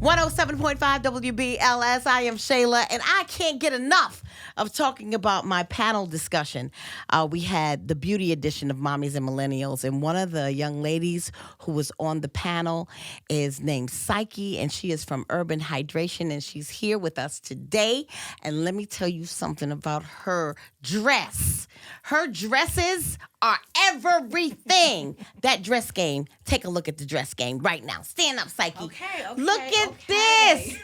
107.5 WBLS. I am Shaila, and I can't get enough of talking about my panel discussion. We had the beauty edition of Mommies and Millennials, and one of the young ladies who was on the panel is named Psyche, and she is from Urban Hydration, and she's here with us today. And let me tell you something about her dress. Her dresses are everything. That dress game. Take a look at the dress game right now. Stand up, Psyche. Okay. Look at this.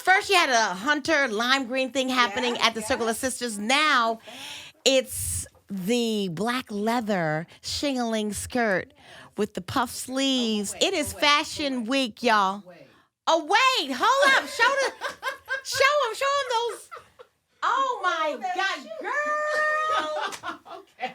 First, you had a hunter lime green thing happening at the Circle of Sisters. Now, it's the black leather shingling skirt with the puff sleeves. It is Fashion Week, y'all. Oh, wait. Hold up. Show them those. Oh, my God, girl. Okay.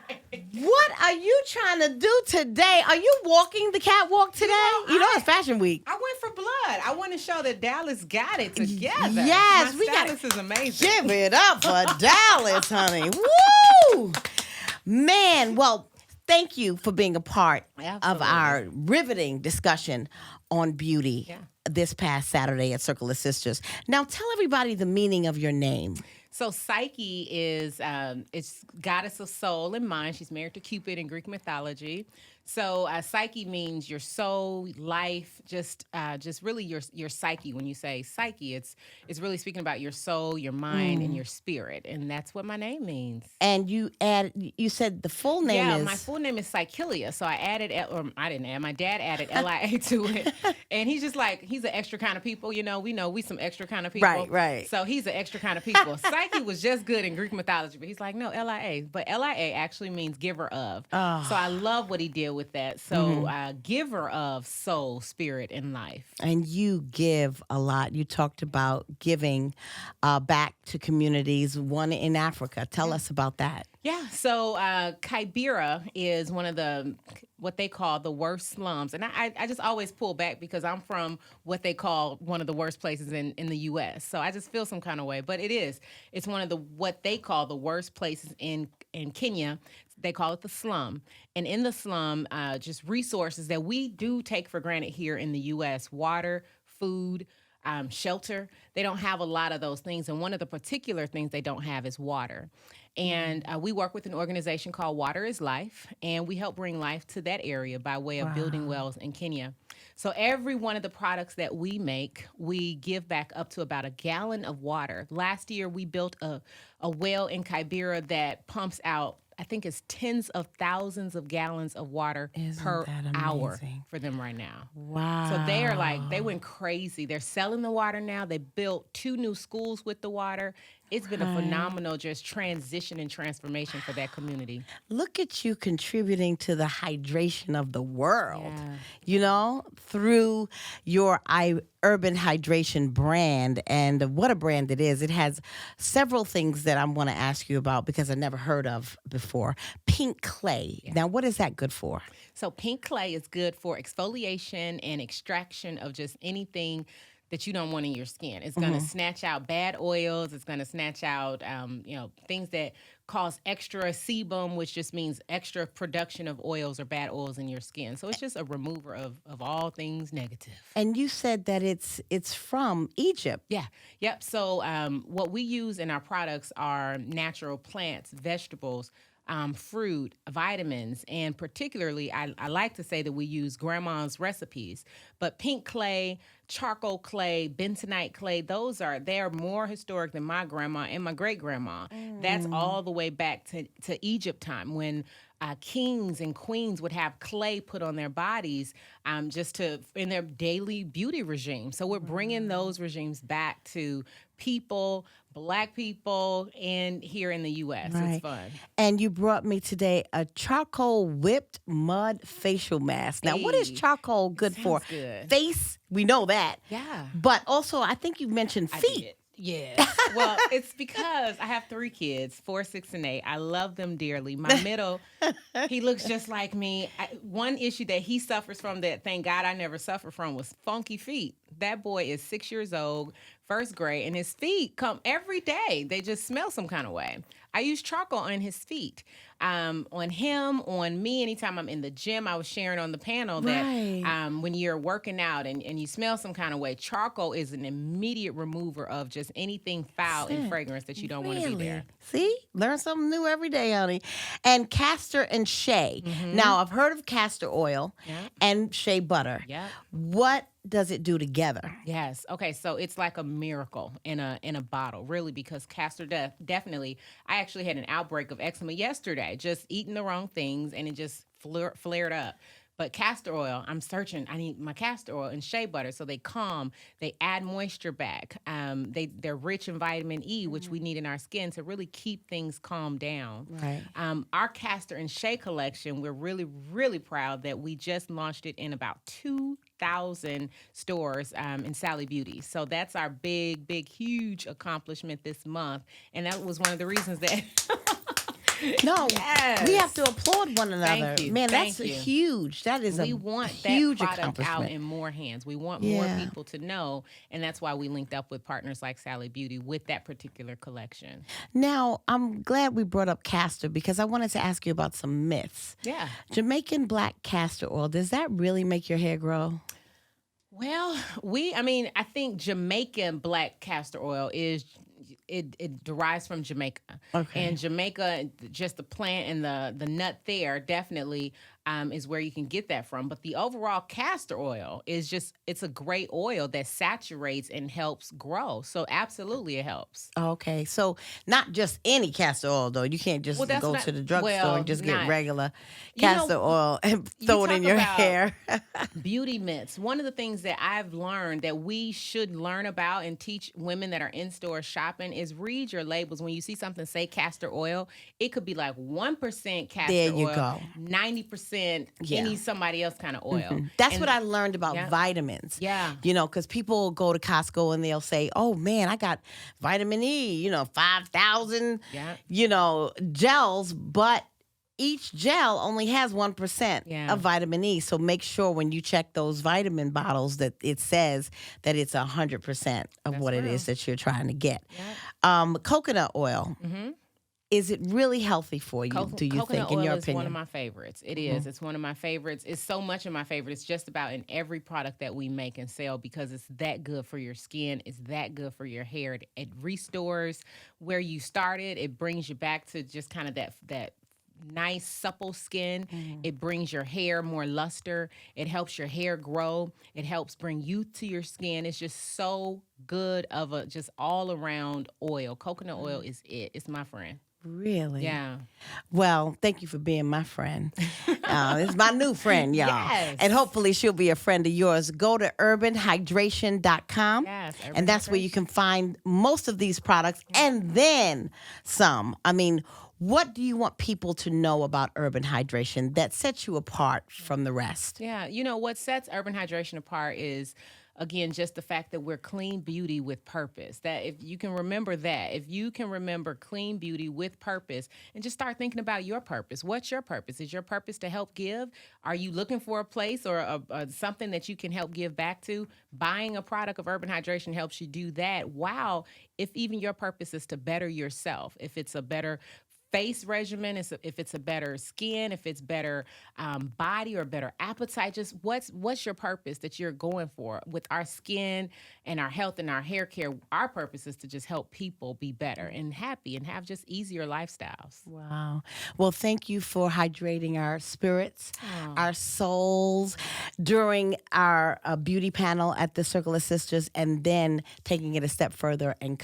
What are you trying to do today? Are you walking the catwalk today? You know it's Fashion Week. I went for blood. I want to show that Dallas got it together. Yes, My stylist is amazing. Give it up for Dallas, honey. Woo! Man, well, thank you for being a part of our riveting discussion on beauty this past Saturday at Circle of Sisters. Now, tell everybody the meaning of your name. So Psyche is it's goddess of soul and mind. She's married to Cupid in Greek mythology. So Psyche means your soul, life, just really your psyche. When you say psyche, it's really speaking about your soul, your mind, and your spirit, and that's what my name means. And you said the full name is? Yeah, my full name is Psychelia. So I added, or I didn't add. My dad added LIA to it, and he's just like he's an extra kind of people. You know we some extra kind of people. Right. So he's an extra kind of people. Psyche was just good in Greek mythology, but he's like no LIA. But LIA actually means giver of. Oh. So I love what he did with that. So giver of soul, spirit, and life. And you give a lot. You talked about giving back to communities, one in Africa. Tell us about that. Yeah, so Kibera is one of what they call the worst slums. And I just always pull back because I'm from what they call one of the worst places in the U.S. So I just feel some kind of way. But it is. It's one of what they call the worst places in Kenya. They call it the slum. And in the slum, just resources that we do take for granted here in the U.S., water, food, shelter. They don't have a lot of those things. And one of the particular things they don't have is water. And we work with an organization called Water is Life, and we help bring life to that area by way of building wells in Kenya. So every one of the products that we make, we give back up to about a gallon of water. Last year, we built a well in Kibera that pumps out, I think it's tens of thousands of gallons of water per hour for them right now. Wow. So they went crazy. They're selling the water now. They built 2 new schools with the water. It's been a phenomenal just transition and transformation for that community. Look at you contributing to the hydration of the world, through your Urban Hydration brand. And what a brand it is. It has several things that I want to ask you about because I never heard of before. Pink clay. Yeah. Now, what is that good for? So pink clay is good for exfoliation and extraction of just anything that you don't want in your skin. It's going to snatch out bad oils. It's going to snatch out, things that cause extra sebum, which just means extra production of oils or bad oils in your skin. So it's just a remover of all things negative. And you said that it's from Egypt. Yeah. Yep. So what we use in our products are natural plants, vegetables, fruit, vitamins, and particularly, I like to say that we use grandma's recipes. But pink clay, charcoal clay, bentonite clay, they are more historic than my grandma and my great-grandma. That's all the way back to Egypt time when kings and queens would have clay put on their bodies in their daily beauty regime. So we're bringing those regimes back to people, Black people, and here in the U.S. Right. It's fun. And you brought me today a charcoal whipped mud facial mask. Now, what is charcoal good for? Good. Face, we know that. Yeah. But also, I think you mentioned feet. Yeah. Well, it's because I have 3 kids, 4, 6, and 8. I love them dearly. My middle, he looks just like me. One issue that he suffers from that, thank God I never suffered from, was funky feet. That boy is 6 years old, first grade, and his feet come every day. They just smell some kind of way. I use charcoal on his feet. on him, on me. Anytime I'm in the gym, I was sharing on the panel that when you're working out and you smell some kind of way, charcoal is an immediate remover of just anything foul and fragrance that you don't want to be there. See? Learn something new every day, honey. And castor and shea. Now, I've heard of castor oil and shea butter. Yeah. What does it do together? Yes. Okay. So it's like a miracle in a bottle, really, because castor definitely. I actually had an outbreak of eczema yesterday, just eating the wrong things, and it just flared up. But castor oil, I'm searching. I need my castor oil and shea butter, so they calm. They add moisture back. They're rich in vitamin E, which we need in our skin to really keep things calmed down. Right. Our castor and shea collection, we're really, really proud that we just launched it in about 2,000 stores in Sally Beauty. So that's our big, huge accomplishment this month, and that was one of the reasons that. No, we have to applaud one another. Thank you. Man, Thank that's you. huge. That is we want huge that product accomplishment. out in more hands. We want more people to know, and that's why we linked up with partners like Sally Beauty with that particular collection. Now, I'm glad we brought up castor because I wanted to ask you about some myths. Yeah. Jamaican black castor oil, does that really make your hair grow? Well, I think Jamaican black castor oil is it derives from Jamaica. Okay. And Jamaica, just the plant and the nut there definitely is where you can get that from. But the overall castor oil is it's a great oil that saturates and helps grow. So absolutely it helps. Okay. So not just any castor oil, though. You can't just go to the drugstore and just get regular castor oil and throw it in your hair. Beauty myths. One of the things that I've learned that we should learn about and teach women that are in store shopping is read your labels. When you see something say castor oil, it could be like 1% castor oil. There you go. 90% any somebody else kind of oil. That's what I learned about vitamins. Yeah. Because people go to Costco and they'll say, oh, man, I got vitamin E, 5,000, gels, but each gel only has 1% of vitamin E. So make sure when you check those vitamin bottles that it says that it's 100% of what it is that you're trying to get. Coconut oil. Is it really healthy for you, do you think, in your opinion? Coconut oil is one of my favorites. It is. It's one of my favorites. It's so much of my favorite. It's just about in every product that we make and sell because it's that good for your skin. It's that good for your hair. It restores where you started. It brings you back to just kind of that nice, supple skin. It brings your hair more luster. It helps your hair grow. It helps bring youth to your skin. It's just so good of a just all-around oil. Coconut oil is it. It's my friend. Really? Yeah. Well, thank you for being my friend. It's my new friend, y'all. Yes. And hopefully she'll be a friend of yours. Go to urbanhydration.com. Yes, and that's where you can find most of these products and then some. What do you want people to know about Urban Hydration that sets you apart from the rest? Yeah. What sets Urban Hydration apart is, again, just the fact that we're clean beauty with purpose. That if you can remember clean beauty with purpose and just start thinking about your purpose. What's your purpose? Is your purpose to help give? Are you looking for a place or something that you can help give back to? Buying a product of Urban Hydration helps you do that. Wow. If even your purpose is to better yourself, if it's a better face regimen, if it's a better skin, if it's better body or better appetite, just what's your purpose that you're going for with our skin and our health and our hair care? Our purpose is to just help people be better and happy and have just easier lifestyles. Wow. Well, thank you for hydrating our spirits, our souls during our beauty panel at the Circle of Sisters, and then taking it a step further and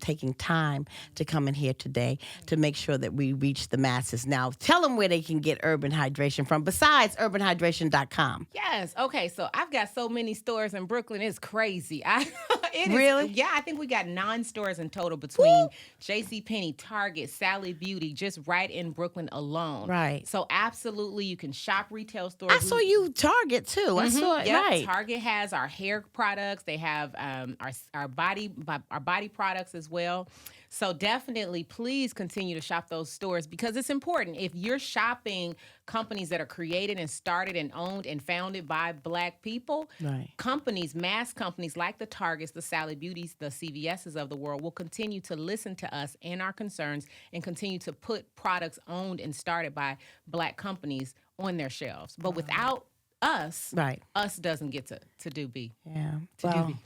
taking time to come in here today to make sure that we reach the masses. Now, tell them where they can get Urban Hydration from, besides urbanhydration.com. Yes. Okay. So I've got so many stores in Brooklyn. It's crazy. Really? Yeah. I think we got 9 stores in total between JCPenney, Target, Sally Beauty, just right in Brooklyn alone. Right. So absolutely, you can shop retail stores. I saw you Target too. I saw it. Yep. Right. Target has our hair products. They have our body products as well. So definitely, please continue to shop those stores because it's important. If you're shopping companies that are created and started and owned and founded by Black people, Right. companies, mass companies like the Targets, the Sally Beauties, the CVSs of the world will continue to listen to us and our concerns and continue to put products owned and started by Black companies on their shelves. But without us, Right. us doesn't get to do B. Yeah. To do B.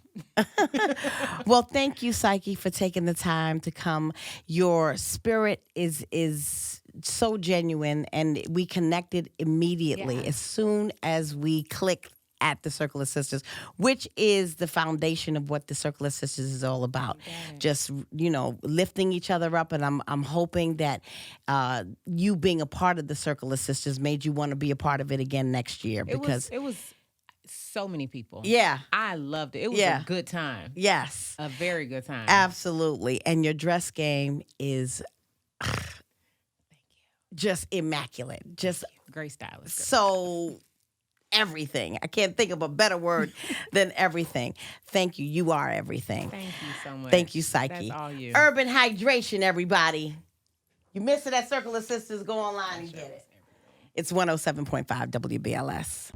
Well, thank you, Psyche, for taking the time to come. Your spirit is so genuine, and we connected immediately Yeah. as soon as we clicked at the Circle of Sisters, which is the foundation of what the Circle of Sisters is all about. Just, lifting each other up, and I'm hoping that you being a part of the Circle of Sisters made you want to be a part of it again next year because It was so many people. Yeah. I loved it. It was Yeah. a good time. yes. A very good time. Absolutely. And your dress game is just immaculate. Just Great stylist. so everything. I can't think of a better word than everything. Thank you. You are everything. Thank you so much. Thank you, Psyche. That's all you. Urban hydration, everybody. You missed it at Circle of Sisters, go online and get it. It's 107.5 WBLS.